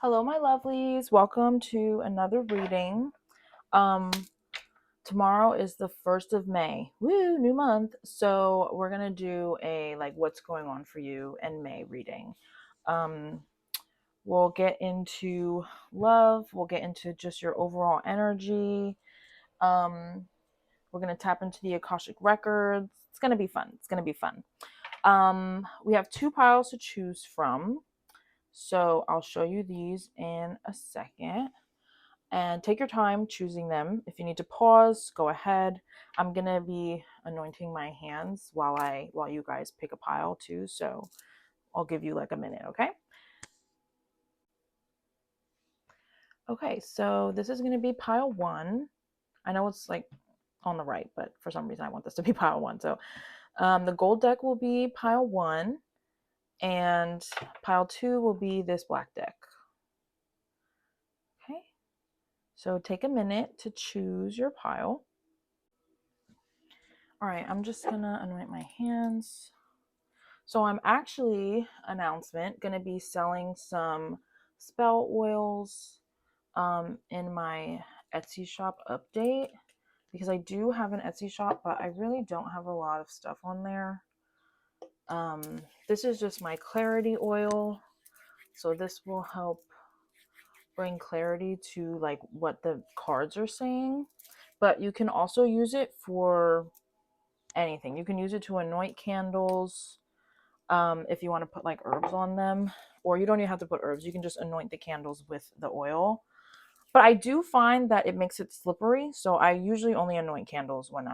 Hello, my lovelies. Welcome to another reading. Um, Tomorrow is the 1st of May. Woo, new month. So we're gonna do a what's going on for you in May reading. Um, we'll get into love. We'll get into just your overall energy. We're gonna tap into the Akashic records. It's gonna be fun. It's gonna be fun. We have two piles to choose from. So I'll show you these in a second. And take your time choosing them. If you need to pause, go ahead. I'm gonna be anointing my hands while you guys pick a pile too. So I'll give you like a minute, okay? Okay, so this is gonna be pile one. I know it's like on the right, but for some reason I want this to be pile one. So the gold deck will be pile one, and pile two will be this black deck. Okay, so take a minute to choose your pile. All right, I'm just gonna anoint my hands. So I'm actually, announcement, gonna be selling some spell oils in my Etsy shop update, because I do have an Etsy shop, but I really don't have a lot of stuff on there. This is just my clarity oil. So this will help bring clarity to like what the cards are saying, but you can also use it for anything. You can use it to anoint candles, if you want to put like herbs on them, or you don't even have to put herbs. You can just anoint the candles with the oil. But I do find that it makes it slippery, so I usually only anoint candles when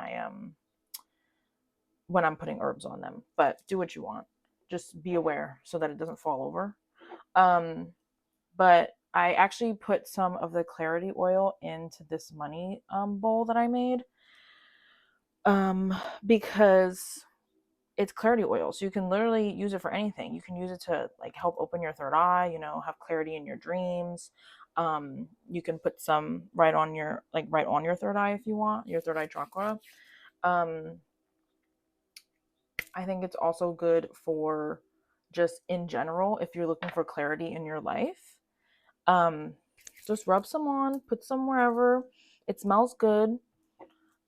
I'm putting herbs on them. But do what you want. Just be aware so that it doesn't fall over. But I actually put some of the clarity oil into this money bowl that I made, because it's clarity oil, so you can literally use it for anything. You can use it to like help open your third eye, have clarity in your dreams. You can put some right on your third eye if you want, your third eye chakra. I think it's also good for just in general if you're looking for clarity in your life. Just rub some on, put some wherever. It smells good.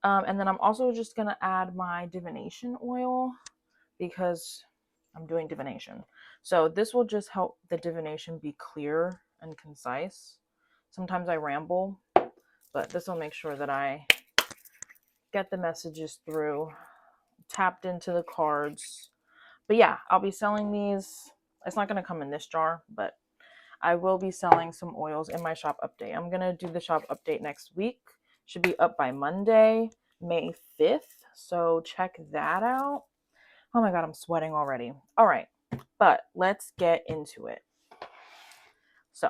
And then I'm also just gonna add my divination oil, because I'm doing divination. So this will just help the divination be clear and concise. Sometimes I ramble, but this will make sure that I get the messages through, tapped into the cards. But yeah, I'll be selling these. It's not going to come in this jar, but I will be selling some oils in my shop update. I'm going to do the shop update next week. Should be up by Monday, May 5th. So check that out. Oh my God, I'm sweating already. All right, but let's get into it. So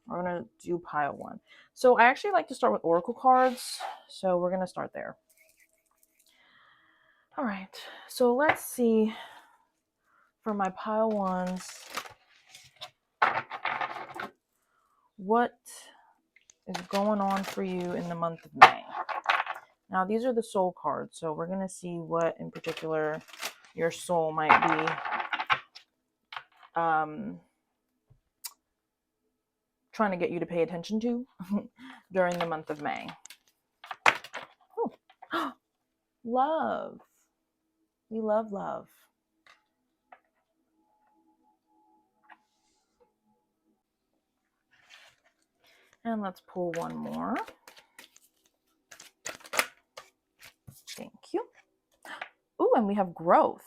we're going to do pile one. So I actually like to start with oracle cards. So we're going to start there. All right, so let's see for my pile ones, what is going on for you in the month of May. Now, these are the soul cards, so we're going to see what in particular your soul might be trying to get you to pay attention to during the month of May. Oh. Love. We love love. And let's pull one more. Thank you. Ooh, and we have growth.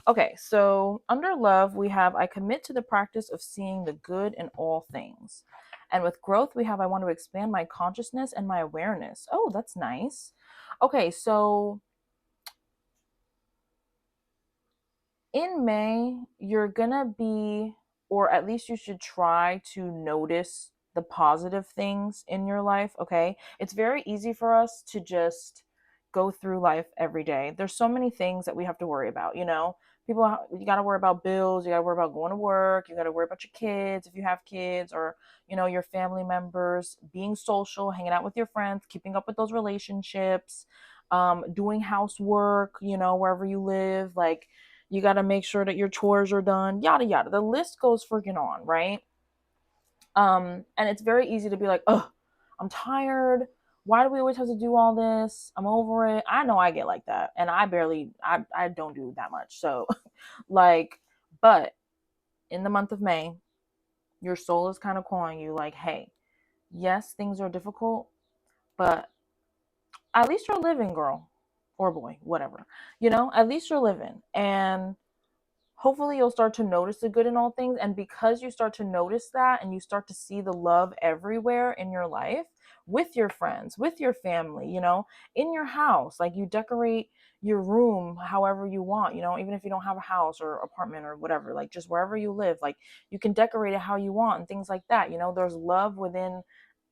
Okay, so under love, we have I commit to the practice of seeing the good in all things. And with growth, we have I want to expand my consciousness and my awareness. Oh, that's nice. Okay, so in May, you're gonna be, or at least you should try to notice the positive things in your life, okay? It's very easy for us to just go through life every day. There's so many things that we have to worry about, People, you got to worry about bills, you got to worry about going to work, you got to worry about your kids if you have kids, or, your family members, being social, hanging out with your friends, keeping up with those relationships, doing housework, wherever you live, like, you got to make sure that your chores are done, yada, yada. The list goes freaking on, right? And it's very easy to be like, oh, I'm tired. Why do we always have to do all this? I'm over it. I know I get like that. And I don't do that much. So, like, but in the month of May, your soul is kind of calling you, like, hey, yes, things are difficult, but at least you're living, girl or boy, whatever. At least you're living. And hopefully you'll start to notice the good in all things. And because you start to notice that and you start to see the love everywhere in your life, with your friends, with your family, in your house, like you decorate your room however you want, even if you don't have a house or apartment or whatever, like just wherever you live, like you can decorate it how you want and things like that. There's love within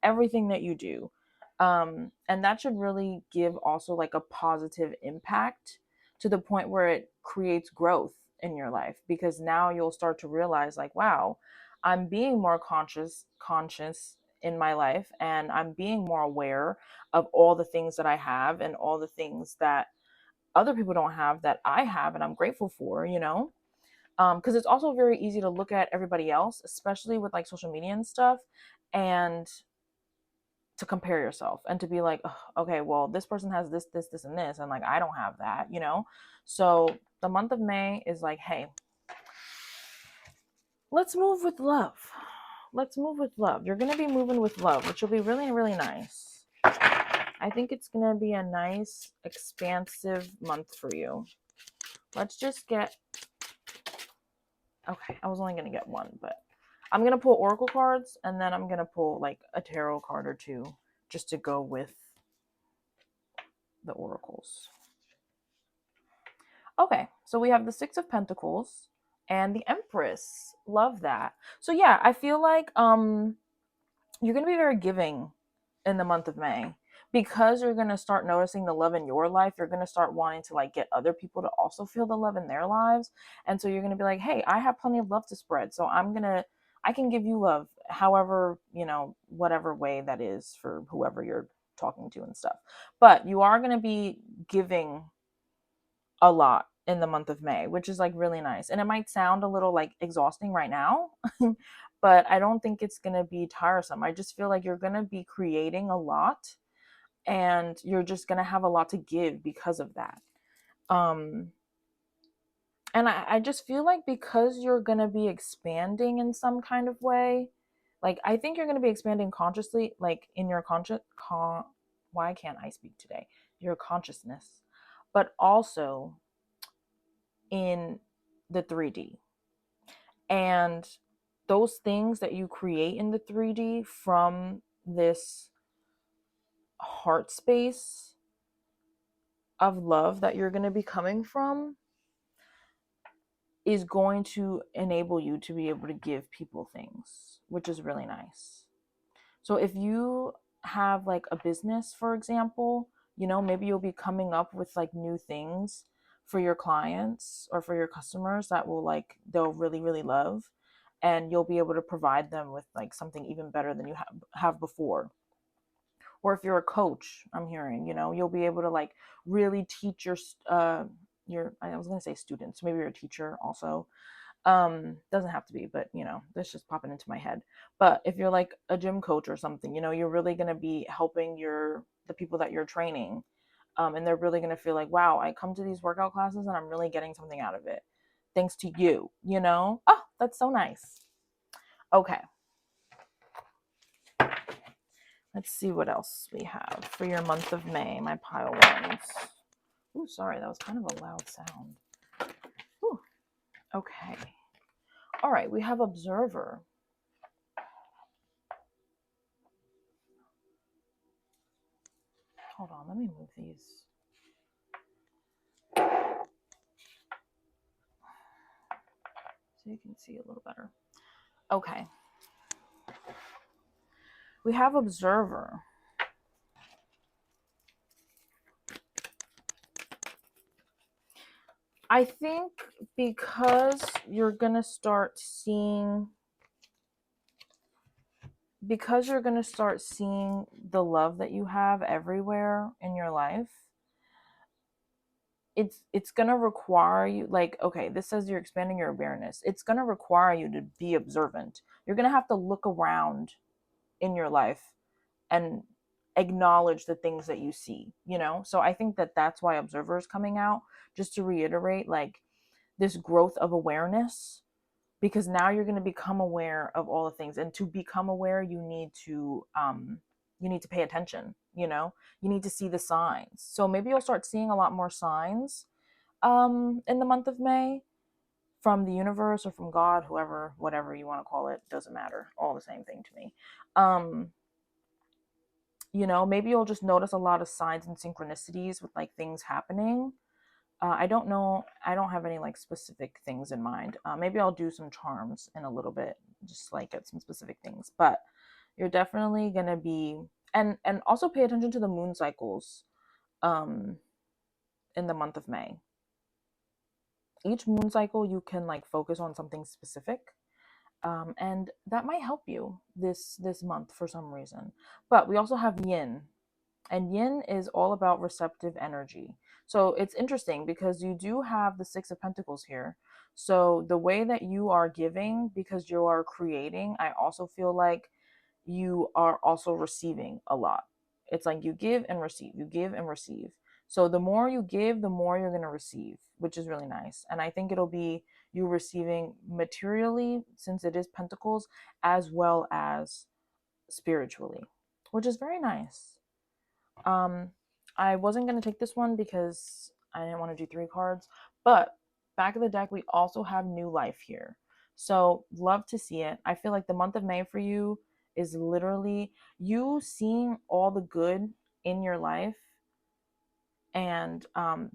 everything that you do. And that should really give also like a positive impact to the point where it creates growth in your life, because now you'll start to realize, like, wow, I'm being more conscious in my life, and I'm being more aware of all the things that I have and all the things that other people don't have that I have and I'm grateful for, because it's also very easy to look at everybody else, especially with like social media and stuff, and to compare yourself and to be like, oh, okay, well, this person has this and this, and like I don't have that. So the month of May is like, hey, let's move with love. Let's move with love. You're going to be moving with love, which will be really, really nice. I think it's going to be a nice, expansive month for you. Let's just get... Okay, I was only going to get one, but I'm going to pull oracle cards, and then I'm going to pull like a tarot card or two just to go with the oracles. Okay, so we have the Six of Pentacles and the Empress. Love that. So yeah, I feel like you're going to be very giving in the month of May, because you're going to start noticing the love in your life. You're going to start wanting to like get other people to also feel the love in their lives. And so you're going to be like, hey, I have plenty of love to spread. So I can give you love however, whatever way that is for whoever you're talking to and stuff. But you are going to be giving a lot in the month of May, which is like really nice. And it might sound a little like exhausting right now, but I don't think it's going to be tiresome. I just feel like you're going to be creating a lot, and you're just going to have a lot to give because of that. And I just feel like because you're going to be expanding in some kind of way, like I think you're going to be expanding consciously, like in your why can't I speak today? Your consciousness, but also in the 3D. And those things that you create in the 3D from this heart space of love that you're going to be coming from is going to enable you to be able to give people things, which is really nice. So if you have like a business, for example, maybe you'll be coming up with like new things for your clients or for your customers that they'll really, really love. And you'll be able to provide them with like something even better than you have before. Or if you're a coach, I'm hearing, you'll be able to like really teach I was going to say students, maybe you're a teacher also. Doesn't have to be, but that's just popping into my head. But if you're like a gym coach or something, you're really going to be helping the people that you're training. And they're really going to feel like, wow, I come to these workout classes and I'm really getting something out of it. Thanks to you, Oh, that's so nice. Okay. Let's see what else we have for your month of May, my pile ones. Ooh, sorry, that was kind of a loud sound. Ooh. Okay. All right, we have Observer. Hold on, let me move these. So you can see a little better. Okay. We have Observer. I think because you're going to start seeing the love that you have everywhere in your life, it's gonna require you, like, okay, this says you're expanding your awareness. It's gonna require you to be observant. You're gonna have to look around in your life and acknowledge the things that you see, you know? So I think that that's why Observer is coming out, just to reiterate, like, this growth of awareness, because now you're going to become aware of all the things. And to become aware, you need to pay attention, you know? You need to see the signs. So maybe you'll start seeing a lot more signs in the month of May, from the universe or from God, whoever, whatever you want to call it, doesn't matter. All the same thing to me. You know, maybe you'll just notice a lot of signs and synchronicities with like things happening. I don't know. I don't have any like specific things in mind. Maybe I'll do some charms in a little bit, just like get some specific things. But you're definitely gonna be, and also pay attention to the moon cycles um, in the month of May. Each moon cycle, you can like focus on something specific, and that might help you this month for some reason. But we also have Yin, and Yin is all about receptive energy. So it's interesting because you do have the Six of Pentacles here. So the way that you are giving, because you are creating, I also feel like you are also receiving a lot. It's like you give and receive, you give and receive. So the more you give, the more you're going to receive, which is really nice. And I think it'll be you receiving materially, since it is Pentacles, as well as spiritually, which is very nice. I wasn't going to take this one because I didn't want to do 3 cards, but back of the deck, we also have new life here. So love to see it. I feel like the month of May for you is literally you seeing all the good in your life, and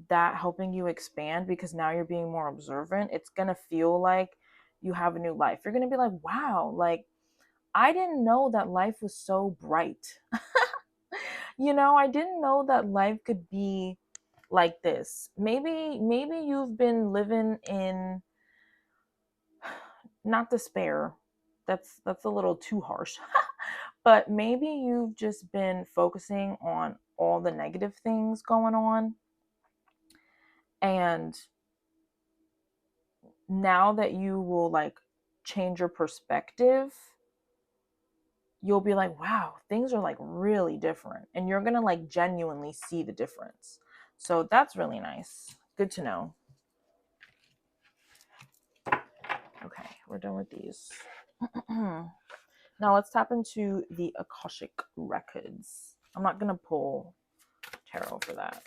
that helping you expand, because now you're being more observant. It's going to feel like you have a new life. You're going to be like, wow, like I didn't know that life was so bright. You know, I didn't know that life could be like this. Maybe you've been living in, not despair. That's a little too harsh. But maybe you've just been focusing on all the negative things going on, and now that you will like change your perspective, you'll be like, wow, things are like really different, and you're going to like genuinely see the difference. So that's really nice. Good to know. Okay, we're done with these. Now let's tap into the Akashic Records. I'm not going to pull tarot for that.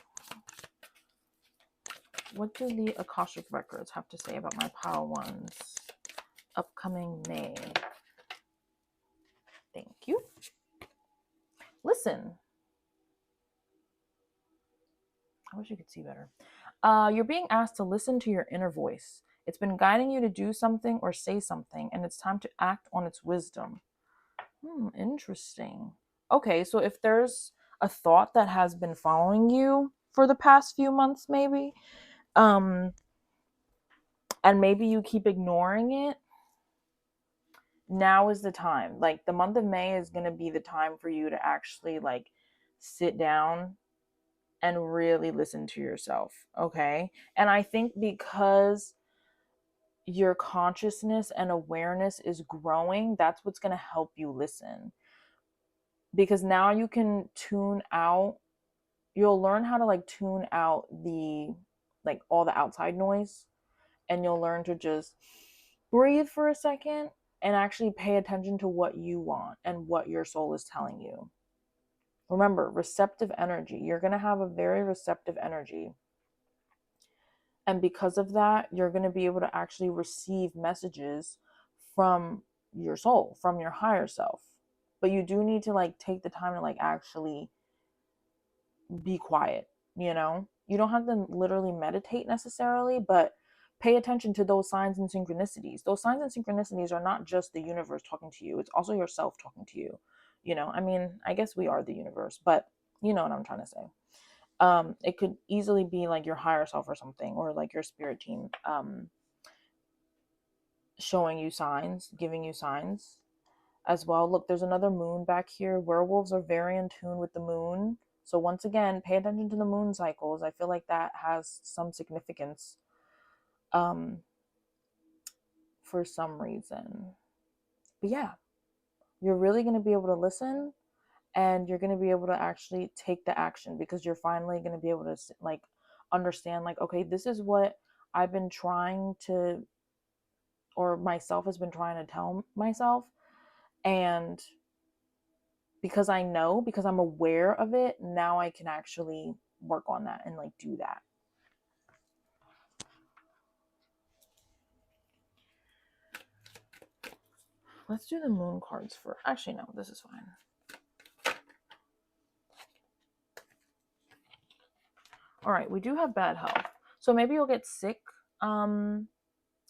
What do the Akashic Records have to say about my pile ones upcoming May? Thank you. Listen. I wish you could see better. You're being asked to listen to your inner voice. It's been guiding you to do something or say something, and it's time to act on its wisdom. Interesting. Okay, so if there's a thought that has been following you for the past few months, maybe, and maybe you keep ignoring it, now is the time. Like the month of May is going to be the time for you to actually like sit down and really listen to yourself, okay? And I think because your consciousness and awareness is growing, that's what's going to help you listen. Because now you can tune out, you'll learn how to like tune out the like all the outside noise, and you'll learn to just breathe for a second and actually pay attention to what you want and what your soul is telling you. Remember, receptive energy. You're going to have a very receptive energy. And because of that, you're going to be able to actually receive messages from your soul, from your higher self. But you do need to like take the time to like actually be quiet, you know? You don't have to literally meditate necessarily, but pay attention to those signs and synchronicities. Those signs and synchronicities are not just the universe talking to you, it's also yourself talking to you. You know, I mean, I guess we are the universe, but you know what I'm trying to say. It could easily be like your higher self or something, or like your spirit team showing you signs, giving you signs as well. Look, there's another moon back here. Werewolves are very in tune with the moon, So once again, pay attention to the moon cycles. I feel like that has some significance for some reason. But yeah, you're really going to be able to listen, and you're going to be able to actually take the action, because you're finally going to be able to like understand, like, okay, this is what I've been trying to, or myself has been trying to tell myself. And because I know, because I'm aware of it, now I can actually work on that and like do that. Let's do the moon cards for, actually, no, this is fine. All right, we do have bad health. So maybe you'll get sick in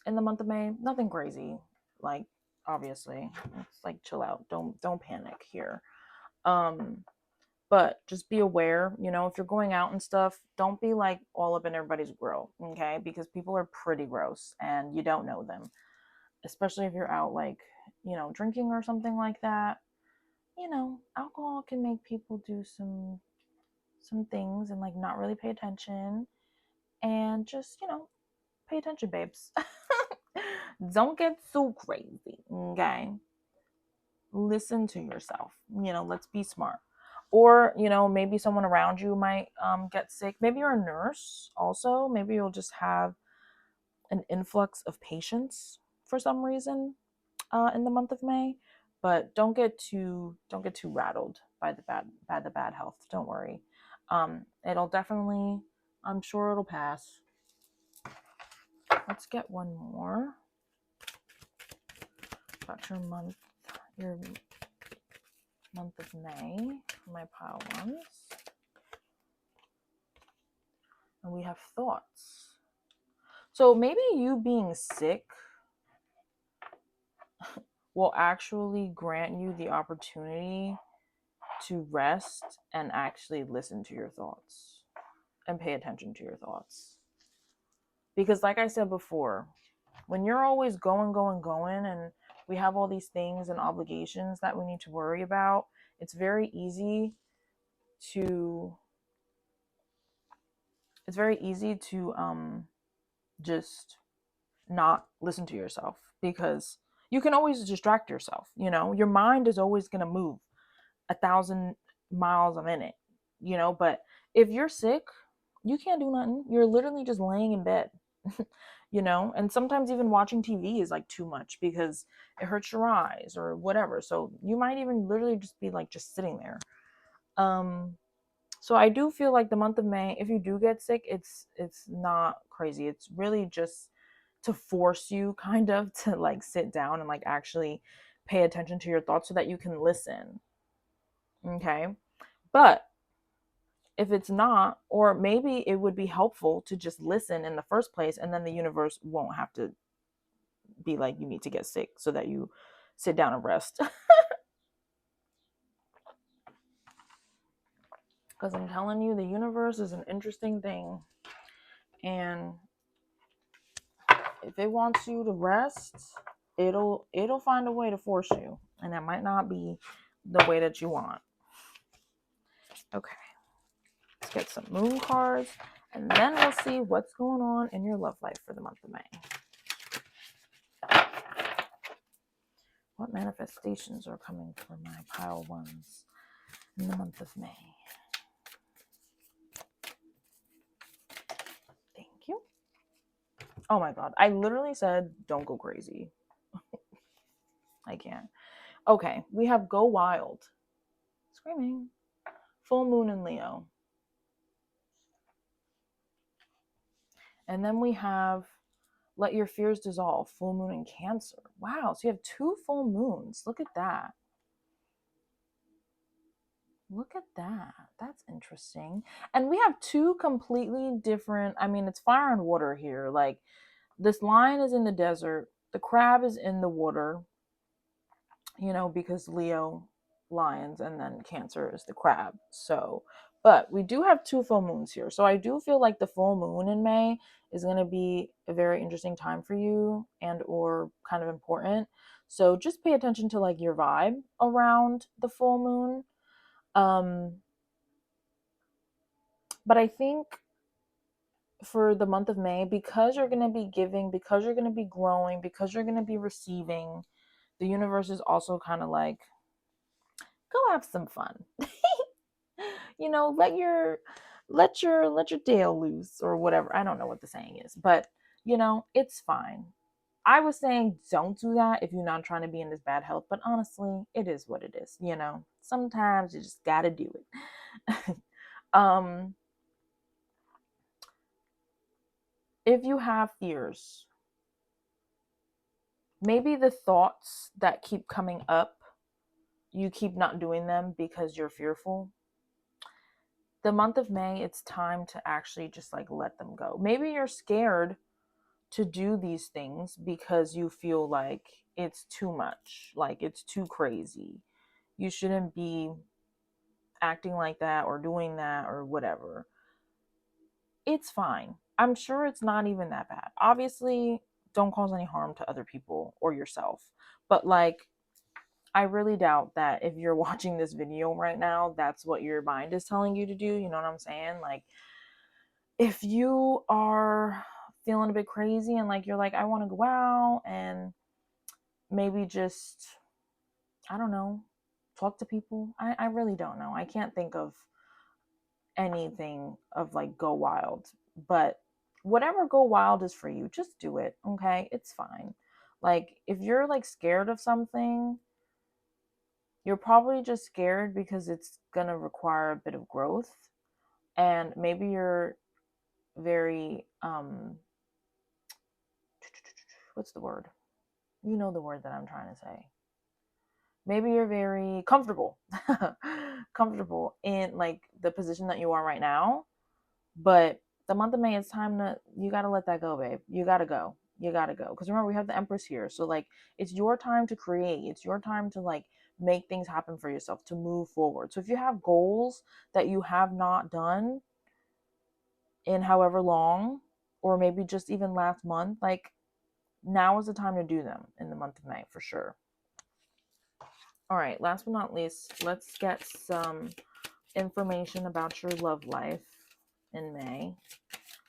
the month of May. Nothing crazy. Like, obviously, it's like chill out. Don't panic here. But just be aware, if you're going out and stuff, don't be like all up in everybody's grill, okay? Because people are pretty gross and you don't know them. Especially if you're out like, drinking or something like that. Alcohol can make people do some things and like not really pay attention, and just, pay attention, babes. Don't get so crazy, okay? Listen to yourself. Let's be smart. Or, maybe someone around you might get sick. Maybe you're a nurse also. Maybe you'll just have an influx of patients for some reason in the month of May. But don't get too rattled by the bad health. Don't worry. It'll definitely, I'm sure it'll pass. Let's get one more about your month of May for my pile ones. And we have thoughts. So maybe you being sick will actually grant you the opportunity to rest and actually listen to your thoughts and pay attention to your thoughts. Because like I said before, when you're always going, and we have all these things and obligations that we need to worry about, it's very easy to just not listen to yourself, because you can always distract yourself. Your mind is always going to move 1,000 miles a minute, but if you're sick, you can't do nothing. You're literally just laying in bed. And sometimes even watching TV is like too much because it hurts your eyes or whatever. So you might even literally just be like just sitting there. So I do feel like the month of May, if you do get sick, it's not crazy. It's really just to force you kind of to like sit down and like actually pay attention to your thoughts so that you can listen. Okay? But if it's not, or maybe it would be helpful to just listen in the first place, and then the universe won't have to be like, you need to get sick so that you sit down and rest. Because I'm telling you, the universe is an interesting thing. And if it wants you to rest, it'll find a way to force you. And that might not be the way that you want. Okay. Let's get some moon cards, and then we'll see what's going on in your love life for the month of May. What manifestations are coming for my pile ones in the month of May? Thank you. Oh my God. I literally said, don't go crazy. I can't. Okay. We have go wild. Screaming. Full moon in Leo. And then we have let your fears dissolve. Full moon in Cancer. Wow. So you have 2 full moons. Look at that. Look at that. That's interesting. And we have 2 completely different, it's fire and water here. Like, this lion is in the desert, the crab is in the water, because Leo, lions, and then Cancer is the crab. So, but we do have 2 full moons here. So I do feel like the full moon in May is going to be a very interesting time for you, and or kind of important. So just pay attention to like your vibe around the full moon. But I think for the month of May, because you're going to be giving, because you're going to be growing, because you're going to be receiving, the universe is also kind of like, go have some fun. You know, let your tail loose or whatever. I don't know what the saying is, but you know, it's fine. I was saying don't do that if you're not trying to be in this bad health, but honestly, it is what it is, you know. Sometimes you just got to do it. um if you have fears, maybe the thoughts that keep coming up, you keep not doing them because you're fearful. The month of May, it's time to actually just like let them go. Maybe you're scared to do these things because you feel like it's too much, like it's too crazy. You shouldn't be acting like that or doing that or whatever. It's fine. I'm sure it's not even that bad. Obviously, don't cause any harm to other people or yourself. But like, I really doubt that if you're watching this video right now, that's what your mind is telling you to do. You know what I'm saying? Like, if you are feeling a bit crazy and like you're like, I want to go out and maybe just, I don't know, talk to people. I really don't know. I can't think of anything of like go wild, but whatever go wild is for you, just do it. Okay, it's fine. Like, if you're like scared of something, you're probably just scared because it's gonna require a bit of growth, and maybe you're very what's the word, you know the word that I'm trying to say. Maybe you're very comfortable comfortable in like the position that you are right now. But the month of May, it's time to, you got to let that go, babe. You got to go. You got to go. Because remember, we have the Empress here. So, like, it's your time to create. It's your time to, like, make things happen for yourself, to move forward. So, if you have goals that you have not done in however long, or maybe just even last month, like, now is the time to do them in the month of May for sure. All right, last but not least, let's get some information about your love life in May.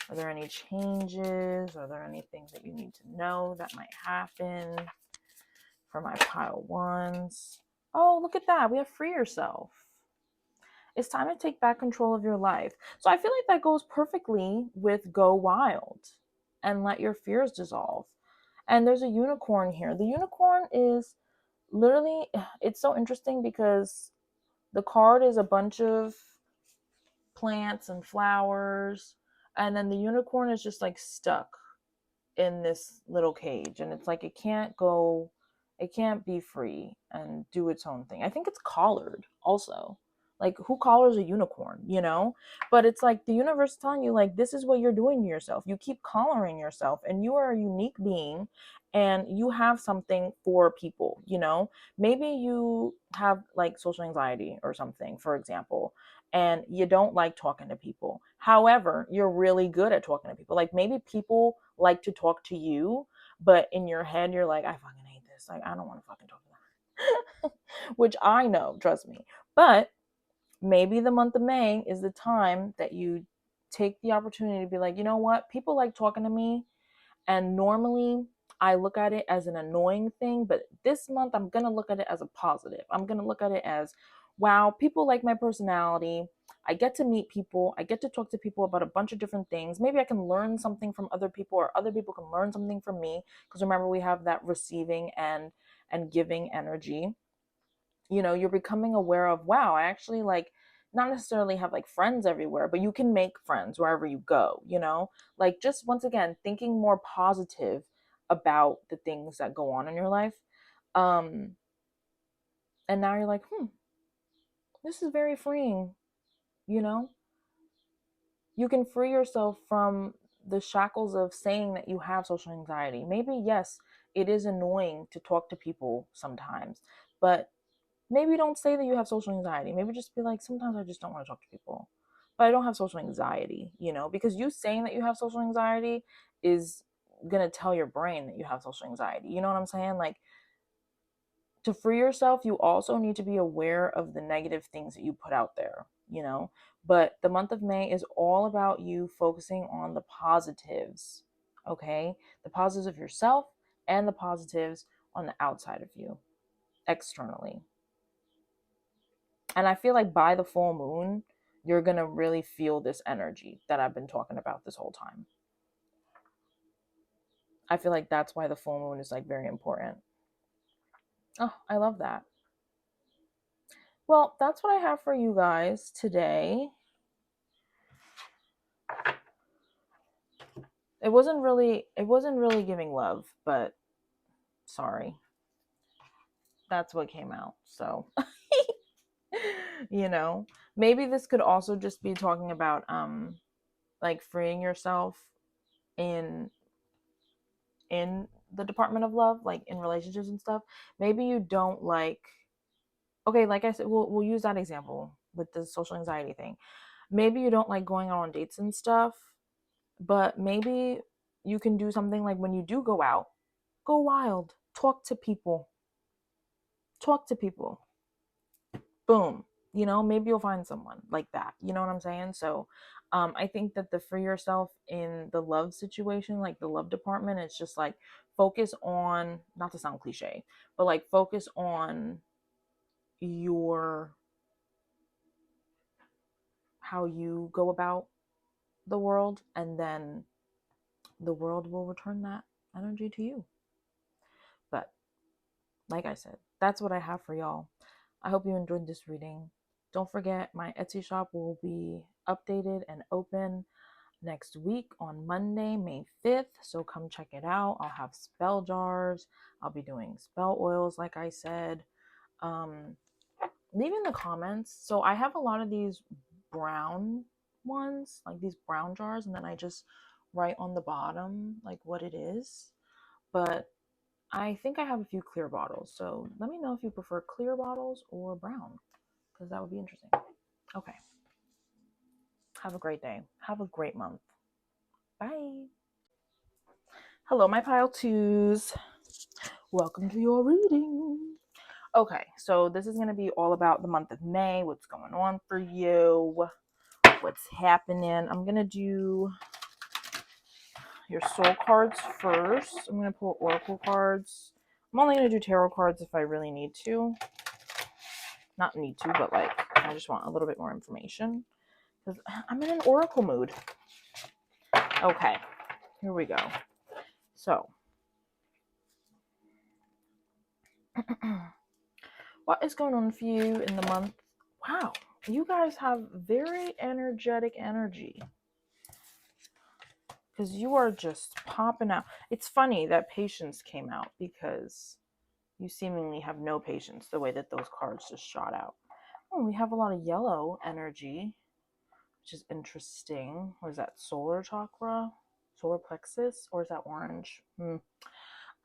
Are there any changes? Are there any things that you need to know that might happen for my pile ones? Oh, look at that. We have free yourself. It's time to take back control of your life. So I feel like that goes perfectly with go wild and let your fears dissolve. And there's a unicorn here. The unicorn is literally, it's so interesting because the card is a bunch of plants and flowers, and then the unicorn is just like stuck in this little cage, and it's like it can't go, it can't be free and do its own thing. I think it's collared also. Like, who collars a unicorn, you know? But it's like the universe is telling you, like, this is what you're doing to yourself. You keep collaring yourself, and you are a unique being, and you have something for people, you know? Maybe you have like social anxiety or something, for example, and you don't like talking to people. However, you're really good at talking to people. Like, maybe people like to talk to you, but in your head you're like, I fucking hate this. Like, I don't want to fucking talk to them. Which I know, trust me. But maybe the month of May is the time that you take the opportunity to be like, you know what? People like talking to me, and normally I look at it as an annoying thing, but this month I'm going to look at it as a positive. I'm going to look at it as, wow, people like my personality. I get to meet people. I get to talk to people about a bunch of different things. Maybe I can learn something from other people, or other people can learn something from me. Because remember, we have that receiving and giving energy. You know, you're becoming aware of, wow, I actually like not necessarily have like friends everywhere, but you can make friends wherever you go, you know? Like, just once again, thinking more positive about the things that go on in your life. Um, and now you're like, this is very freeing, you know? You can free yourself from the shackles of saying that you have social anxiety. Maybe, yes, it is annoying to talk to people sometimes, but maybe don't say that you have social anxiety. Maybe just be like, sometimes I just don't want to talk to people. But I don't have social anxiety, you know, because you saying that you have social anxiety is going to tell your brain that you have social anxiety. You know what I'm saying? Like, to free yourself, you also need to be aware of the negative things that you put out there. you know. But the month of May is all about you focusing on the positives, okay? The positives of yourself and the positives on the outside of you, externally. And I feel like by the full moon, you're going to really feel this energy that I've been talking about this whole time. I feel like that's why the full moon is like very important. Oh, I love that. Well, that's what I have for you guys today. It wasn't really giving love, but sorry. That's what came out. So, you know, maybe this could also just be talking about like freeing yourself in the department of love, like in relationships and stuff. Maybe you don't like, okay, like I said, we'll use that example with the social anxiety thing. Maybe you don't like going on dates and stuff, but maybe you can do something like when you do go out, go wild, talk to people, boom, you know, maybe you'll find someone like that, you know what I'm saying? So I think that the free yourself in the love situation, like the love department, it's just like focus on, not to sound cliche, but like focus on your, how you go about the world, and then the world will return that energy to you. But like I said, that's what I have for y'all. I hope you enjoyed this reading. Don't forget, my Etsy shop will be updated and open next week on Monday, May 5th. So come check it out. I'll have spell jars. I'll be doing spell oils, like I said. Leave in the comments. So I have a lot of these brown ones, like these brown jars, and then I just write on the bottom like what it is. But I think I have a few clear bottles. So let me know if you prefer clear bottles or brown, because that would be interesting. Okay. Have a great day. Have a great month. Bye. Hello, my pile twos. Welcome to your reading. Okay, so this is going to be all about the month of May, what's going on for you, what's happening. I'm going to do your soul cards first. I'm going to pull oracle cards. I'm only going to do tarot cards if I really need to. Not need to, but like I just want a little bit more information because I'm in an oracle mood. Okay, here we go. So, what is going on for you in the month? Wow, you guys have very energetic energy because you are just popping out. It's funny that patience came out because you seemingly have no patience the way that those cards just shot out. Oh, we have a lot of yellow energy, which is interesting. What is that? Solar chakra? Solar plexus? Or is that orange?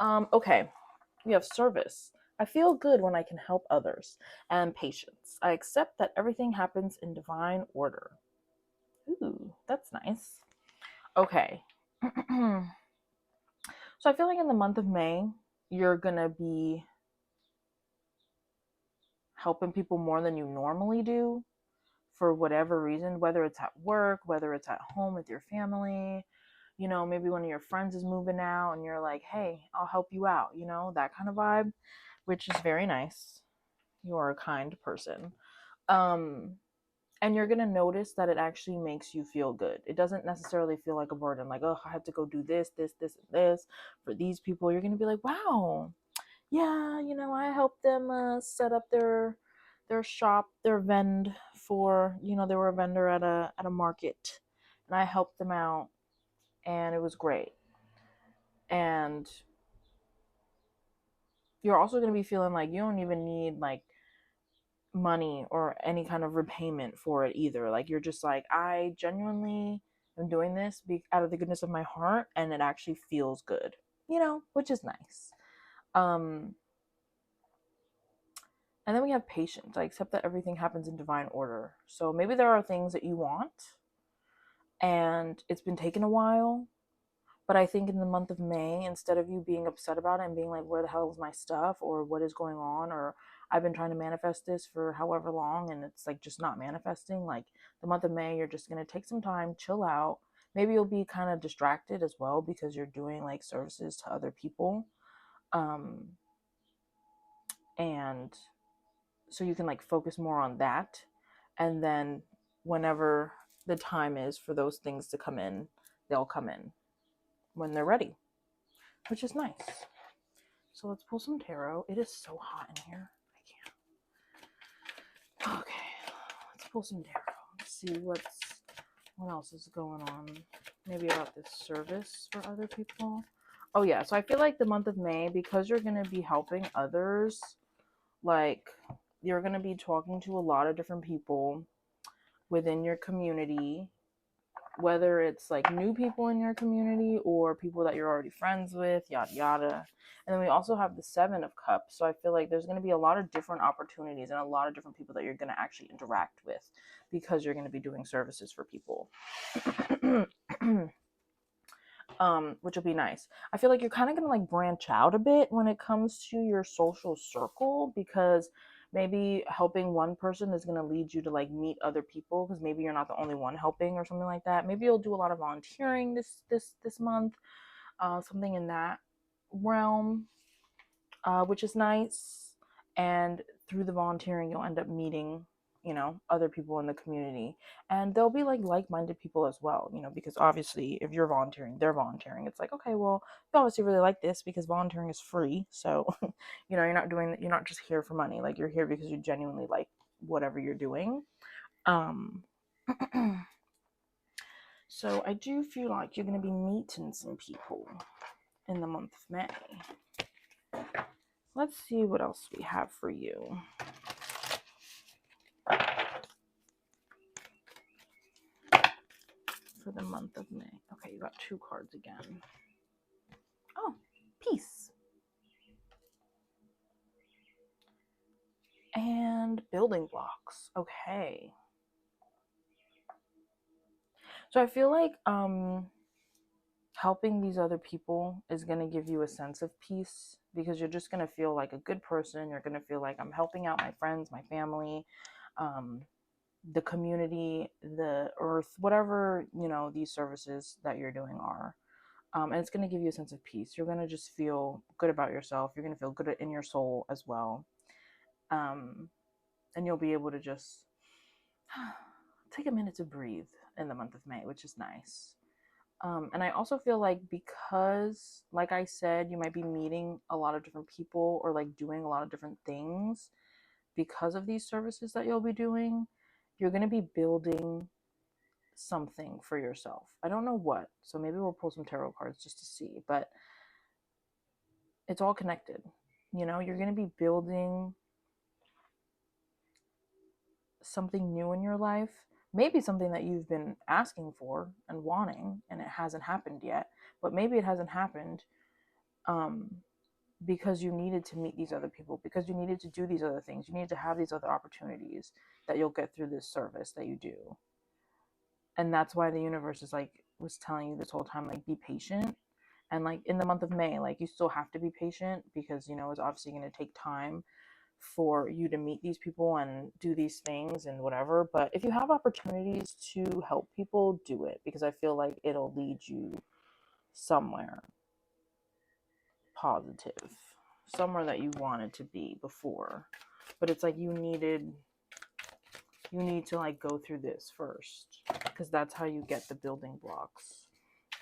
Okay. We have service. I feel good when I can help others. And patience. I accept that everything happens in divine order. Ooh, that's nice. Okay. So I feel like in the month of May, you're going to be helping people more than you normally do for whatever reason, whether it's at work, whether it's at home with your family, you know, maybe one of your friends is moving out and you're like, hey, I'll help you out, you know, that kind of vibe, which is very nice. You are a kind person. And you're going to notice that it actually makes you feel good. It doesn't necessarily feel like a burden, like, oh, I have to go do this, this, this, and this for these people. You're going to be like, wow, yeah, you know, I helped them set up their shop, their vend for, you know, they were a vendor at a market, and I helped them out, and it was great. And you're also going to be feeling like you don't even need like money or any kind of repayment for it either. Like you're just like, I genuinely am doing this out of the goodness of my heart, and it actually feels good, you know, which is nice. And then we have patience. I accept that everything happens in divine order. So maybe there are things that you want and it's been taking a while. But I think in the month of May, instead of you being upset about it and being like, where the hell is my stuff? Or what is going on? Or I've been trying to manifest this for however long and it's like just not manifesting. Like the month of May, you're just going to take some time, chill out. Maybe you'll be kind of distracted as well because you're doing like services to other people. And so you can like focus more on that. And then whenever the time is for those things to come in, they'll come in when they're ready, which is nice. So let's pull some tarot. It is so hot in here. I can't. Okay, let's pull some tarot. Let's see what else is going on. Maybe about this service for other people. Oh yeah, so I feel like the month of May, because you're going to be helping others, like you're going to be talking to a lot of different people within your community, whether it's like new people in your community or people that you're already friends with, yada yada. And then we also have the Seven of Cups. So I feel like there's going to be a lot of different opportunities and a lot of different people that you're going to actually interact with because you're going to be doing services for people. Which will be nice. I feel like you're kind of going to like branch out a bit when it comes to your social circle, because maybe helping one person is going to lead you to like meet other people, because maybe you're not the only one helping or something like that. Maybe you'll do a lot of volunteering this month, something in that realm, which is nice. And through the volunteering, you'll end up meeting, other people in the community, and they'll be like like-minded people as well, because obviously if you're volunteering, they're volunteering. It's like, okay, well, you obviously really like this because volunteering is free. So, you're not just here for money. Like, you're here because you genuinely like whatever you're doing. So I do feel like you're going to be meeting some people in the month of May. Let's see what else we have for you. For the month of May. Okay, you got 2 cards again. Oh, peace. And building blocks. Okay. So I feel like helping these other people is going to give you a sense of peace, because you're just going to feel like a good person. You're going to feel like I'm helping out my friends, my family, the community, the earth, whatever, these services that you're doing are. And it's going to give you a sense of peace. You're going to just feel good about yourself. You're going to feel good in your soul as well. And you'll be able to just take a minute to breathe in the month of May, which is nice. And I also feel like, because, like I said, you might be meeting a lot of different people or like doing a lot of different things because of these services that you'll be doing, you're going to be building something for yourself. I don't know what, so maybe we'll pull some tarot cards just to see, but it's all connected. You're going to be building something new in your life, maybe something that you've been asking for and wanting and it hasn't happened yet, but maybe it hasn't happened because you needed to meet these other people, because you needed to do these other things, you needed to have these other opportunities that you'll get through this service that you do. And that's why the universe was telling you this whole time, like, be patient. And like in the month of May, like, you still have to be patient, because it's obviously going to take time for you to meet these people and do these things and whatever. But if you have opportunities to help people, do it, because I feel like it'll lead you somewhere positive, somewhere that you wanted to be before. But it's like you need to like go through this first, because that's how you get the building blocks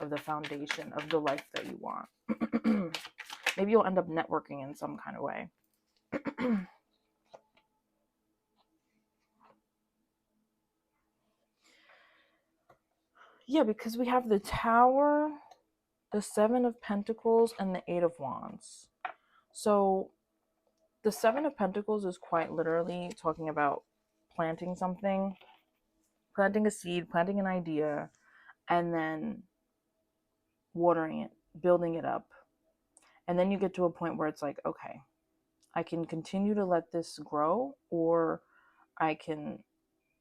of the foundation of the life that you want. Maybe you'll end up networking in some kind of way. Yeah, because we have the Tower, the Seven of Pentacles, and the Eight of Wands. So the Seven of Pentacles is quite literally talking about planting something, planting a seed, planting an idea, and then watering it, building it up. And then you get to a point where it's like, okay, I can continue to let this grow, or I can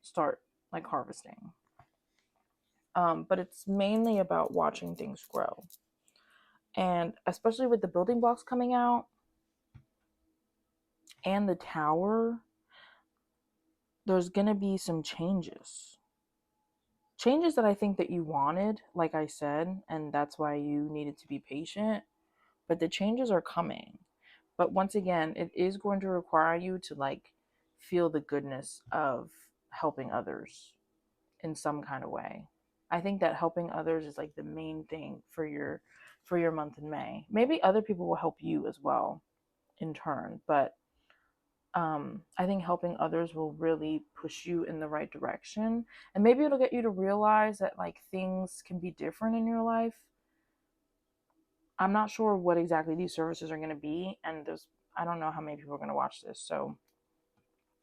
start like harvesting. But it's mainly about watching things grow. And especially with the building blocks coming out, and the Tower, there's going to be some changes. Changes that I think that you wanted, like I said, and that's why you needed to be patient. But the changes are coming. But once again, it is going to require you to like feel the goodness of helping others in some kind of way. I think that helping others is like the main thing for your month in May. Maybe other people will help you as well in turn, but I think helping others will really push you in the right direction, and maybe it'll get you to realize that like things can be different in your life. I'm not sure what exactly these services are going to be, and I don't know how many people are going to watch this, so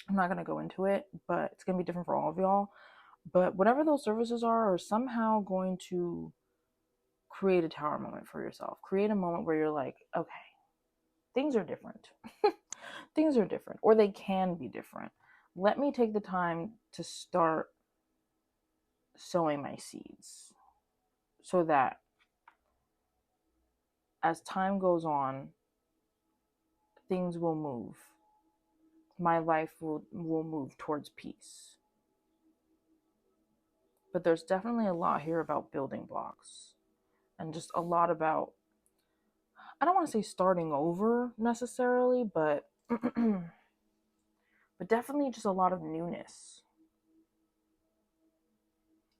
I'm not going to go into it, but it's going to be different for all of y'all. But whatever those services are somehow going to create a Tower moment for yourself. Create a moment where you're like, okay, things are different. Things are different, or they can be different. Let me take the time to start sowing my seeds so that as time goes on, things will move. My life will move towards peace. But there's definitely a lot here about building blocks and just a lot about, I don't want to say starting over necessarily, but definitely just a lot of newness.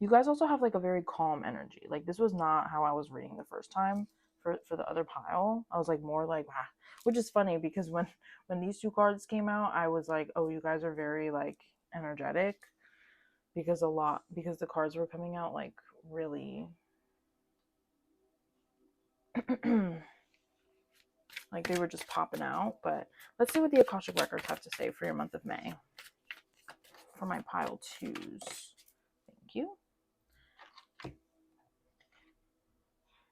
You guys also have like a very calm energy. Like this was not how I was reading the first time for the other pile. I was like more like, which is funny because when these two cards came out, I was like, oh, you guys are very like energetic, because the cards were coming out like really like they were just popping out. But let's see what the Akashic Records have to say for your month of May for my pile twos. Thank you.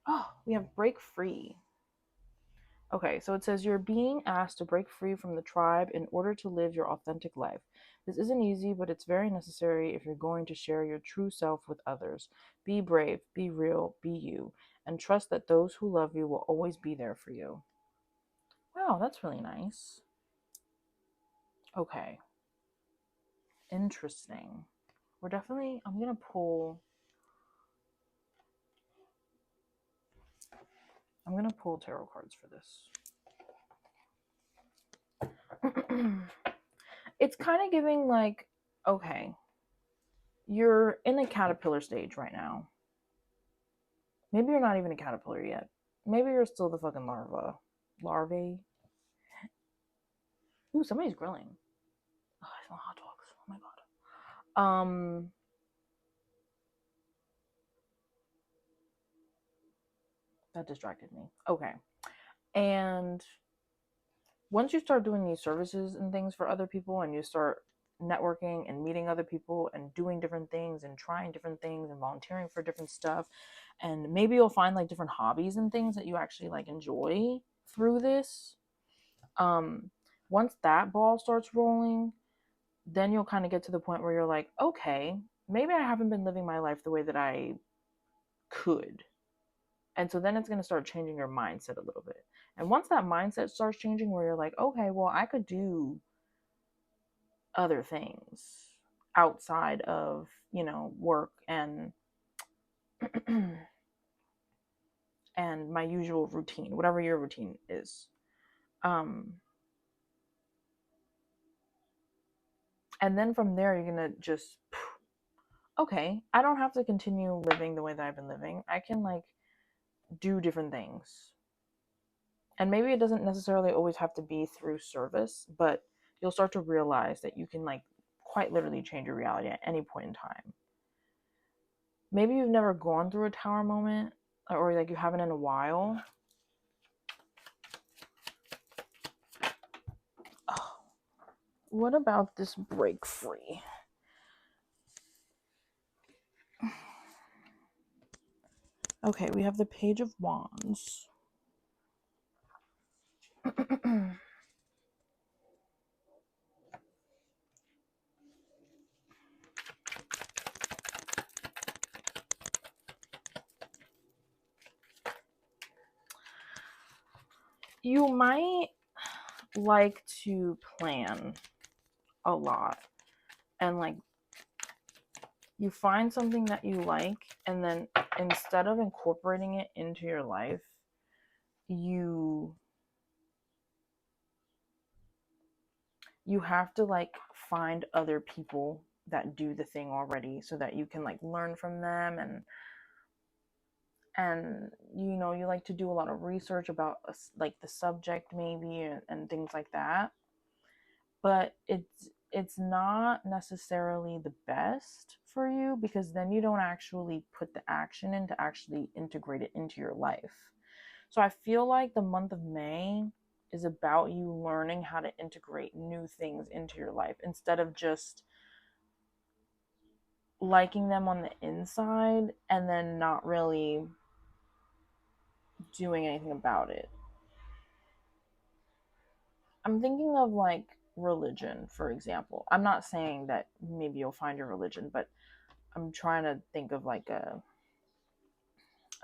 Oh, we have break free. Okay, so it says you're being asked to break free from the tribe in order to live your authentic life. This isn't easy, but it's very necessary if you're going to share your true self with others. Be brave, be real, be you, and trust that those who love you will always be there for you. Wow, that's really nice. Okay. Interesting. I'm going to pull tarot cards for this. It's kind of giving like, okay, you're in a caterpillar stage right now. Maybe you're not even a caterpillar yet. Maybe you're still the fucking larvae. Ooh, somebody's grilling. Oh, I smell hot dogs. Oh my god. That distracted me. Okay. And once you start doing these services and things for other people, and you start networking and meeting other people and doing different things and trying different things and volunteering for different stuff, and maybe you'll find like different hobbies and things that you actually like enjoy through this. Once that ball starts rolling, then you'll kind of get to the point where you're like, okay, maybe I haven't been living my life the way that I could. And so then it's going to start changing your mindset a little bit. And once that mindset starts changing, where you're like, okay, well, I could do other things outside of, work and and my usual routine, whatever your routine is. And then from there, you're going to just, okay, I don't have to continue living the way that I've been living. I can like do different things. And maybe it doesn't necessarily always have to be through service, but you'll start to realize that you can like quite literally change your reality at any point in time. Maybe you've never gone through a tower moment, or like you haven't in a while. Oh, what about this break free? Okay, we have the Page of Wands. You might like to plan a lot, and like you find something that you like, and then instead of incorporating it into your life, you have to like find other people that do the thing already so that you can like learn from them, and you know, you like to do a lot of research about like the subject maybe, and things like that. But it's not necessarily the best for you, because then you don't actually put the action in to actually integrate it into your life. So I feel like the month of May is about you learning how to integrate new things into your life instead of just liking them on the inside and then not really doing anything about it. I'm thinking of like religion, for example. I'm not saying that maybe you'll find your religion, but I'm trying to think of like a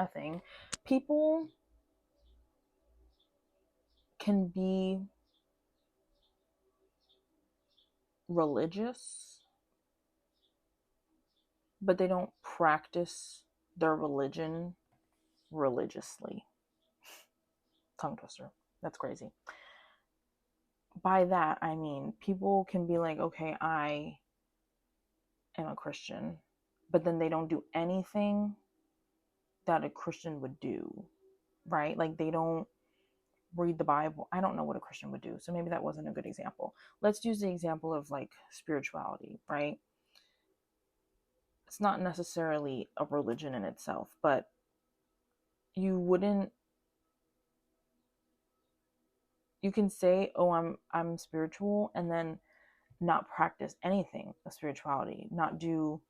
thing. People can be religious, but they don't practice their religion religiously. Tongue twister. That's crazy. By that, I mean, people can be like, okay, I am a Christian, but then they don't do anything that a Christian would do, right? Like they don't read the Bible. I don't know what a Christian would do, so maybe that wasn't a good example. Let's use the example of like spirituality, right? It's not necessarily a religion in itself, but you wouldn't, you can say, oh, I'm spiritual, and then not practice anything of spirituality, not do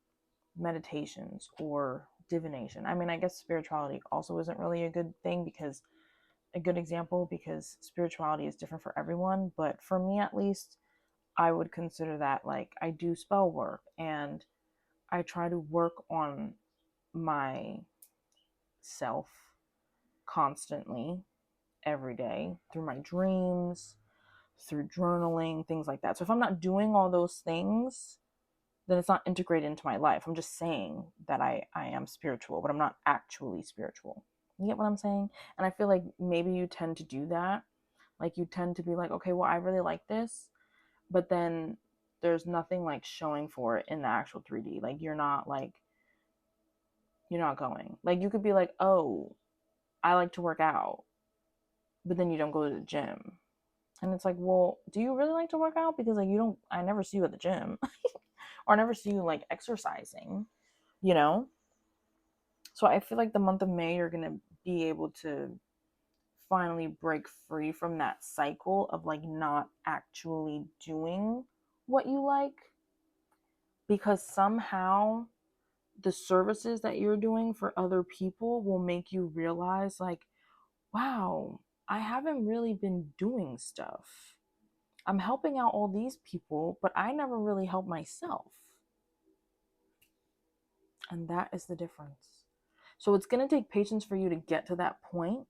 meditations or divination. I mean, I guess spirituality also isn't really a good thing, because a good example, because spirituality is different for everyone, but for me at least, I would consider that like I do spell work, and I try to work on my self constantly every day through my dreams, through journaling, things like that. So if I'm not doing all those things, then it's not integrated into my life. I'm just saying that I am spiritual, but I'm not actually spiritual. You get what I'm saying? And I feel like maybe you tend to do that. Like you tend to be like, okay, well, I really like this, but then there's nothing like showing for it in the actual 3D. Like you're not going. Like you could be like, oh, I like to work out, but then you don't go to the gym. And it's like, well, do you really like to work out? Because like I never see you at the gym. Or I never see you like exercising, you know? So I feel like the month of May, you're going to be able to finally break free from that cycle of like not actually doing what you like, because somehow the services that you're doing for other people will make you realize like, wow, I haven't really been doing stuff. I'm helping out all these people, but I never really helped myself. And that is the difference. So it's going to take patience for you to get to that point,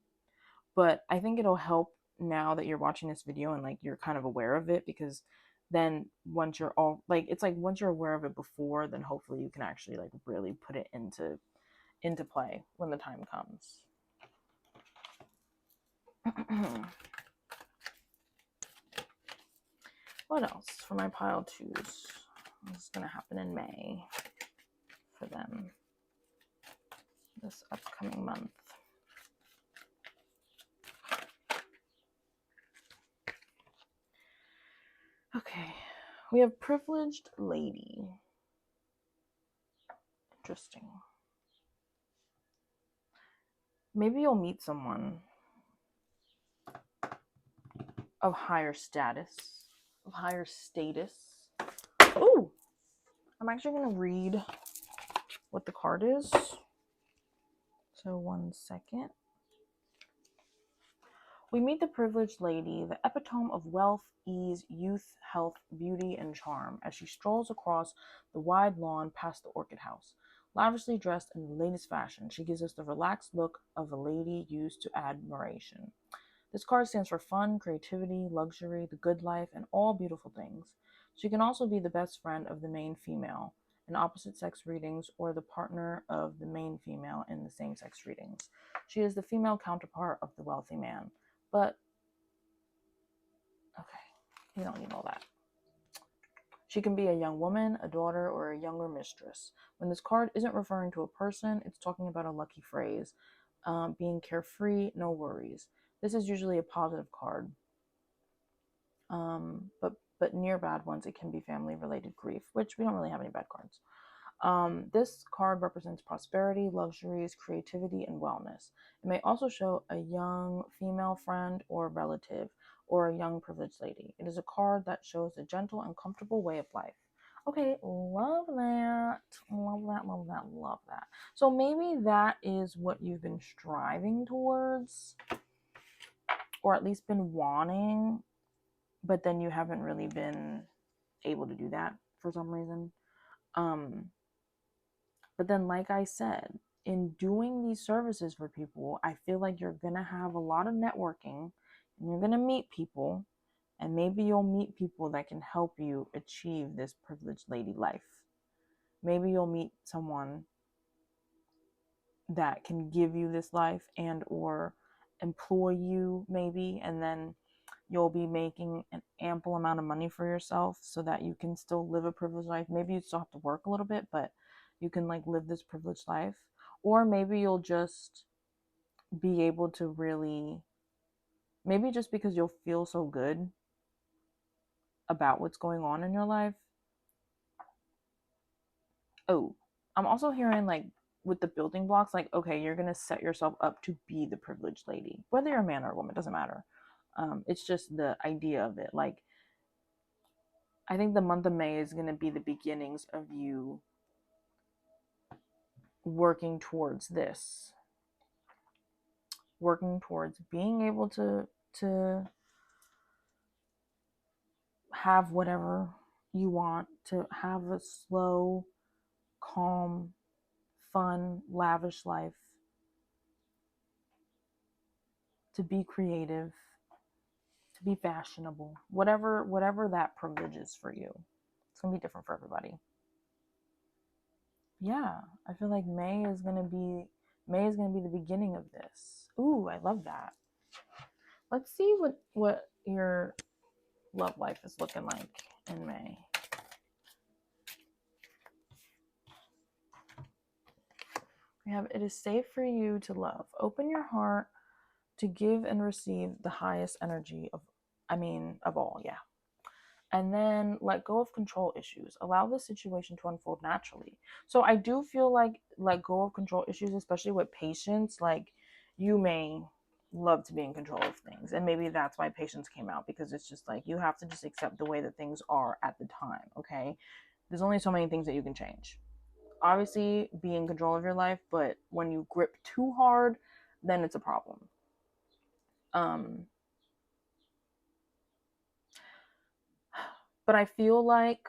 but I think it'll help now that you're watching this video and like you're kind of aware of it, because then once you're all like, it's like once you're aware of it before, then hopefully you can actually like really put it into play when the time comes. What else for my pile twos? What's going to happen in May for them this upcoming month? Okay, we have privileged lady. Interesting. Maybe you'll meet someone of higher status, of higher status. Ooh, I'm actually going to read what the card is. So 1 second. We meet the privileged lady, the epitome of wealth, ease, youth, health, beauty, and charm, as she strolls across the wide lawn past the orchid house. Lavishly dressed in the latest fashion, she gives us the relaxed look of a lady used to admiration. This card stands for fun, creativity, luxury, the good life, and all beautiful things. She can also be the best friend of the main female in opposite sex readings or the partner of the main female in the same sex readings. She is the female counterpart of the wealthy man. But, okay, you don't need all that. She can be a young woman, a daughter, or a younger mistress. When this card isn't referring to a person, it's talking about a lucky phrase. Being carefree, no worries. This is usually a positive card. But near bad ones, it can be family-related grief, which we don't really have any bad cards. This card represents prosperity, luxuries, creativity, and wellness. It may also show a young female friend or relative or a young privileged lady. It is a card that shows a gentle and comfortable way of life. Okay, love that. Love that, love that, love that. So maybe that is what you've been striving towards, or at least been wanting, but then you haven't really been able to do that for some reason. But then, like I said, in doing these services for people, I feel like you're going to have a lot of networking and you're going to meet people, and maybe you'll meet people that can help you achieve this privileged lady life. Maybe you'll meet someone that can give you this life and or employ you maybe, and then you'll be making an ample amount of money for yourself so that you can still live a privileged life. Maybe you still have to work a little bit, but you can like live this privileged life. Or maybe you'll just be able to really, maybe just because you'll feel so good about what's going on in your life. Oh, I'm also hearing like with the building blocks, like, okay, you're going to set yourself up to be the privileged lady, whether you're a man or a woman, doesn't matter. It's just the idea of it. Like, I think the month of May is going to be the beginnings of you working towards this, working towards being able to have whatever you want, to have a slow, calm, fun, lavish life, to be creative, to be fashionable, whatever that privilege is for you. It's gonna be different for everybody. Yeah, I feel like May is gonna be the beginning of this. Ooh, I love that. Let's see what your love life is looking like in May. We have, it is safe for you to love. Open your heart to give and receive the highest energy of all, yeah. And then let go of control issues. Allow the situation to unfold naturally. So I do feel like let go of control issues, especially with patience. Like, you may love to be in control of things, and maybe that's why patience came out, because it's just like you have to just accept the way that things are at the time. Okay, there's only so many things that you can change. Obviously, be in control of your life, but when you grip too hard, then it's a problem. But I feel like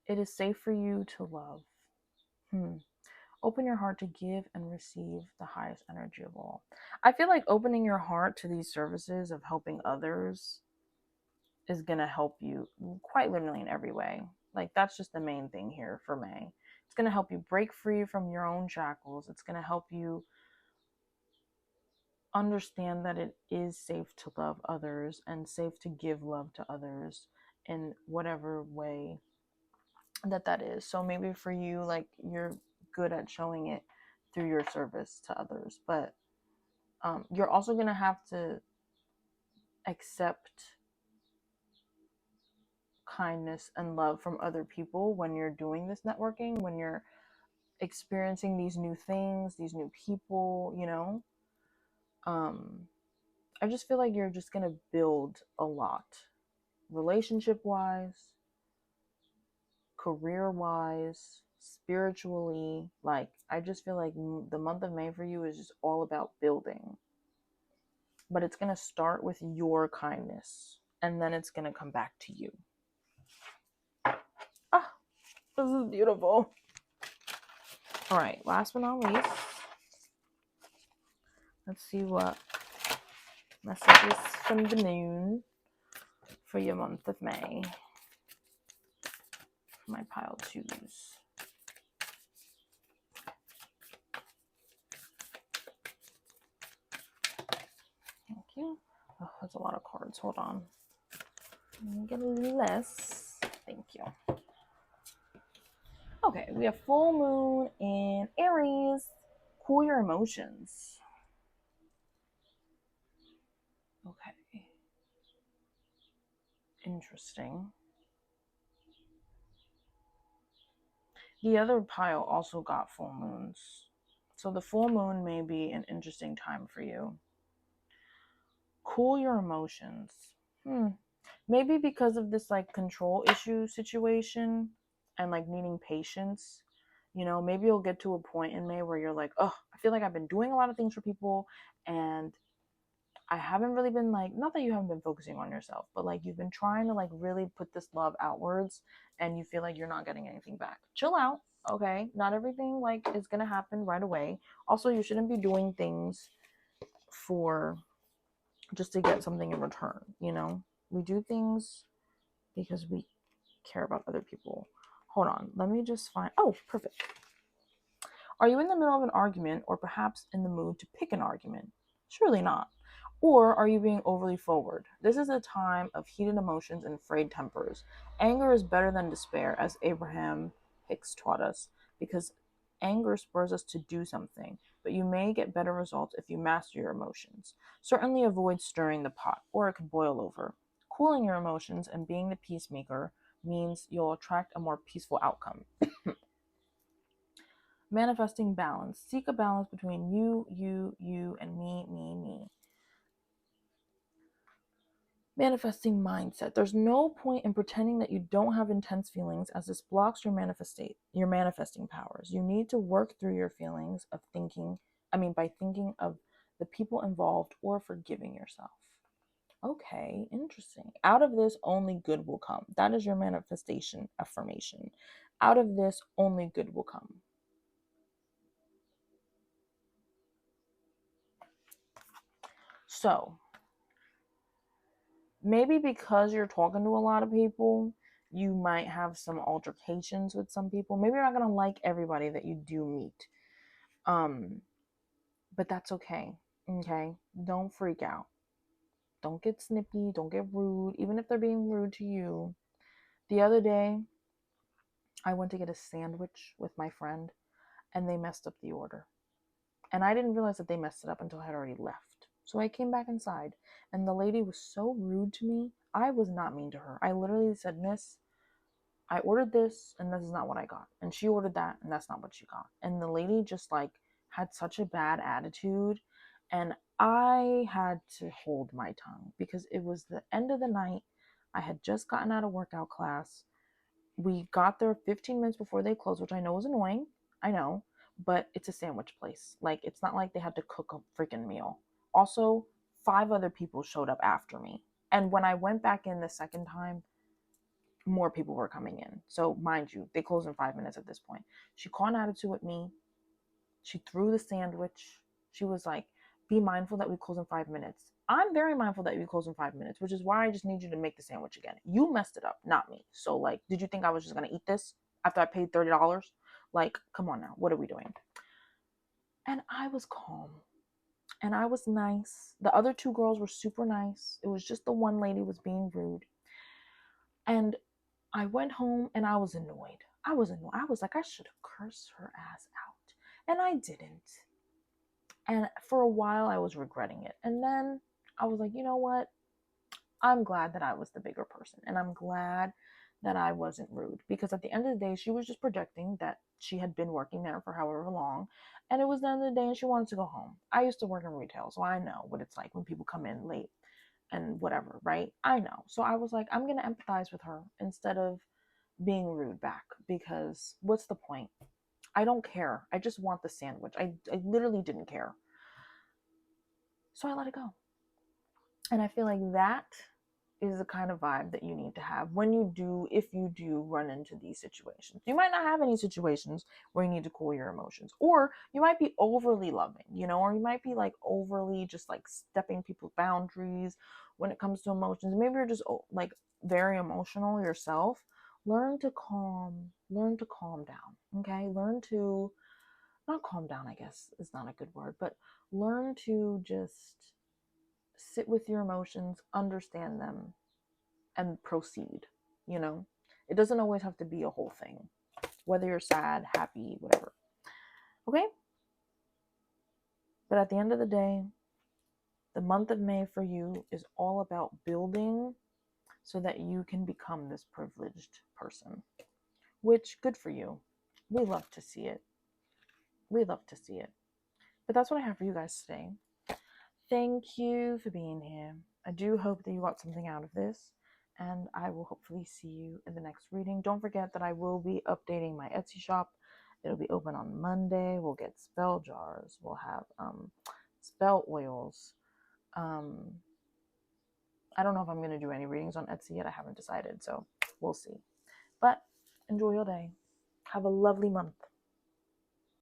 it is safe for you to love. Open your heart to give and receive the highest energy of all. I feel like opening your heart to these services of helping others is going to help you quite literally in every way. Like, that's just the main thing here for May. It's going to help you break free from your own shackles. It's going to help you understand that it is safe to love others and safe to give love to others in whatever way that is. So maybe for you, like, you're good at showing it through your service to others, but you're also going to have to accept kindness and love from other people when you're doing this networking, when you're experiencing these new things, these new people, you know. I just feel like you're just going to build a lot, relationship wise, career wise, spiritually. Like, I just feel like the month of May for you is just all about building. But it's going to start with your kindness, and then it's going to come back to you. Ah, this is beautiful. All right, last but not least, Let's see what messages from the moon for your month of May. For my pile twos. Thank you. Oh, that's a lot of cards. Hold on. Let me get a little less. Thank you. Okay, we have full moon in Aries. Cool your emotions. Okay. Interesting. The other pile also got full moons. So the full moon may be an interesting time for you. Cool your emotions. Maybe because of this like control issue situation and like needing patience. You know, maybe you'll get to a point in May where you're like, oh, I feel like I've been doing a lot of things for people and I haven't really been like, not that you haven't been focusing on yourself, but like you've been trying to like really put this love outwards and you feel like you're not getting anything back. Chill out, okay? Not everything like is gonna happen right away. Also, you shouldn't be doing things for just to get something in return, you know? We do things because we care about other people. Hold on, let me just find, oh, perfect. Are you in the middle of an argument or perhaps in the mood to pick an argument? Surely not. Or are you being overly forward? This is a time of heated emotions and frayed tempers. Anger is better than despair, as Abraham Hicks taught us, because anger spurs us to do something, but you may get better results if you master your emotions. Certainly avoid stirring the pot, or it could boil over. Cooling your emotions and being the peacemaker means you'll attract a more peaceful outcome. Manifesting balance. Seek a balance between you, and me. Manifesting mindset. There's no point in pretending that you don't have intense feelings, as this blocks your manifesting powers. You need to work through your feelings of by thinking of the people involved or forgiving yourself. Okay, interesting. Out of this, only good will come. That is your manifestation affirmation. Out of this, only good will come. So, maybe because you're talking to a lot of people, you might have some altercations with some people. Maybe you're not going to like everybody that you do meet. But that's okay. Okay? Don't freak out. Don't get snippy. Don't get rude, even if they're being rude to you. The other day, I went to get a sandwich with my friend, and they messed up the order. And I didn't realize that they messed it up until I had already left. So I came back inside, and the lady was so rude to me. I was not mean to her. I literally said, Miss, I ordered this, and this is not what I got. And she ordered that, and that's not what she got. And the lady just like had such a bad attitude. And I had to hold my tongue because it was the end of the night. I had just gotten out of workout class. We got there 15 minutes before they closed, which I know is annoying. I know, but it's a sandwich place. Like, it's not like they had to cook a freaking meal. Also, 5 other people showed up after me. And when I went back in the second time, more people were coming in. So, mind you, they closed in 5 minutes at this point. She caught an attitude with me. She threw the sandwich. She was like, be mindful that we close in 5 minutes. I'm very mindful that we close in 5 minutes, which is why I just need you to make the sandwich again. You messed it up, not me. So, like, did you think I was just going to eat this after I paid $30? Like, come on now. What are we doing? And I was calm. And I was nice. The other 2 girls were super nice. It was just the one lady was being rude. And I went home and I was annoyed. I was like, I should have cursed her ass out. And I didn't. And for a while, I was regretting it. And then I was like, you know what? I'm glad that I was the bigger person. And I'm glad that I wasn't rude. Because at the end of the day, she was just projecting that she had been working there for however long. And it was the end of the day and she wanted to go home. I used to work in retail, so I know what it's like when people come in late and whatever, right? I know. So I was like, I'm going to empathize with her instead of being rude back. Because what's the point? I don't care. I just want the sandwich. I literally didn't care. So I let it go. And I feel like that is the kind of vibe that you need to have when you do, if you do run into these situations. You might not have any situations where you need to cool your emotions, or you might be overly loving, you know, or you might be like overly just like stepping people's boundaries when it comes to emotions. Maybe you're just like very emotional yourself. Learn to calm down. Okay, learn to not calm down, I guess is not a good word, but learn to just sit with your emotions, understand them, and proceed. You know, it doesn't always have to be a whole thing, whether you're sad, happy, whatever. Okay? But at the end of the day, the month of May for you is all about building so that you can become this privileged person, which good for you. We love to see it. We love to see it. But that's what I have for you guys today. Thank you for being here. I do hope that you got something out of this, and I will hopefully see you in the next reading. Don't forget that I will be updating my Etsy shop. It'll be open on Monday. We'll get spell jars. We'll have spell oils. I don't know if I'm going to do any readings on Etsy yet. I haven't decided, so we'll see. But enjoy your day. Have a lovely month.